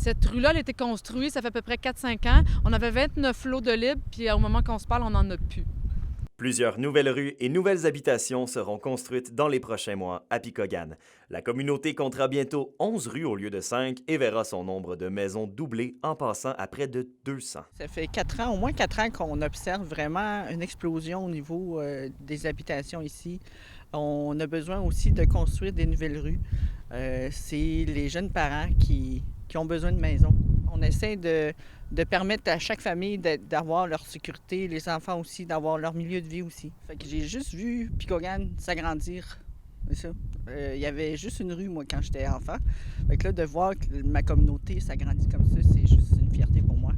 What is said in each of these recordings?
Cette rue-là, elle a été construite, ça fait à peu près 4-5 ans. On avait 29 lots de libre, puis au moment qu'on se parle, on n'en a plus. Plusieurs nouvelles rues et nouvelles habitations seront construites dans les prochains mois à Pikogane. La communauté comptera bientôt 11 rues au lieu de 5 et verra son nombre de maisons doubler en passant à près de 200. Ça fait 4 ans, au moins 4 ans qu'on observe vraiment une explosion au niveau des habitations ici. On a besoin aussi de construire des nouvelles rues. C'est les jeunes parents qui ont besoin de maisons. On essaie de permettre à chaque famille d'avoir leur sécurité, les enfants aussi, d'avoir leur milieu de vie aussi. Fait que j'ai juste vu Pikogane s'agrandir. C'est ça. Il y avait juste une rue, moi, quand j'étais enfant. Fait que là, de voir que ma communauté s'agrandit comme ça, c'est juste une fierté pour moi.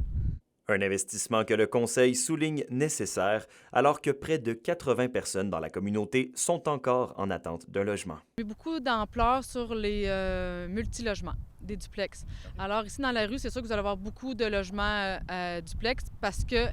Un investissement que le Conseil souligne nécessaire alors que près de 80 personnes dans la communauté sont encore en attente d'un logement. Il y a eu beaucoup d'ampleur sur les multilogements, des duplex. Alors ici dans la rue, c'est sûr que vous allez avoir beaucoup de logements duplex parce que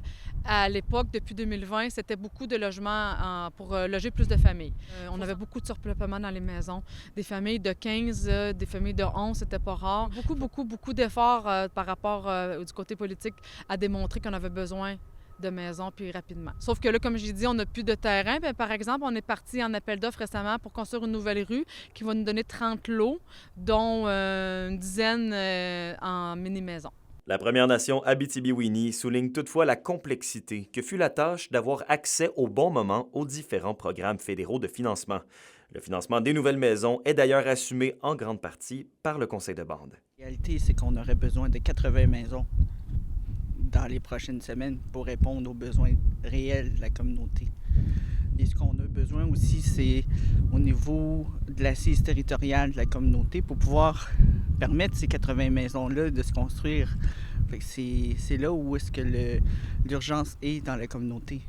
à l'époque, depuis 2020, c'était beaucoup de logements pour loger plus de familles. On avait beaucoup de surpeuplement dans les maisons. Des familles de 15, des familles de 11, c'était pas rare. Beaucoup d'efforts par rapport du côté politique à démontrer qu'on avait besoin de maisons, puis rapidement. Sauf que là, comme j'ai dit, on n'a plus de terrain. Bien, par exemple, on est parti en appel d'offres récemment pour construire une nouvelle rue qui va nous donner 30 lots, dont une dizaine en mini-maison. La Première Nation Abitibi-Wini souligne toutefois la complexité que fut la tâche d'avoir accès au bon moment aux différents programmes fédéraux de financement. Le financement des nouvelles maisons est d'ailleurs assumé en grande partie par le conseil de bande. La réalité, c'est qu'on aurait besoin de 80 maisons dans les prochaines semaines pour répondre aux besoins réels de la communauté. Et ce qu'on a besoin aussi, c'est au niveau de l'assise territoriale de la communauté pour pouvoir permettre ces 80 maisons-là de se construire. Fait que c'est là où est-ce que l'urgence est dans la communauté.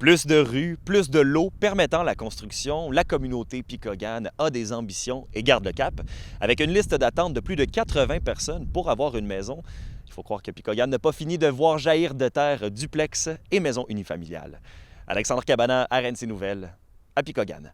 Plus de rues, plus de lots permettant la construction, la communauté Pikogane a des ambitions et garde le cap. Avec une liste d'attente de plus de 80 personnes pour avoir une maison, il faut croire que Pikogane n'a pas fini de voir jaillir de terre duplex et maisons unifamiliales. Alexandre Cabana, RNC Nouvelles, à Pikogane.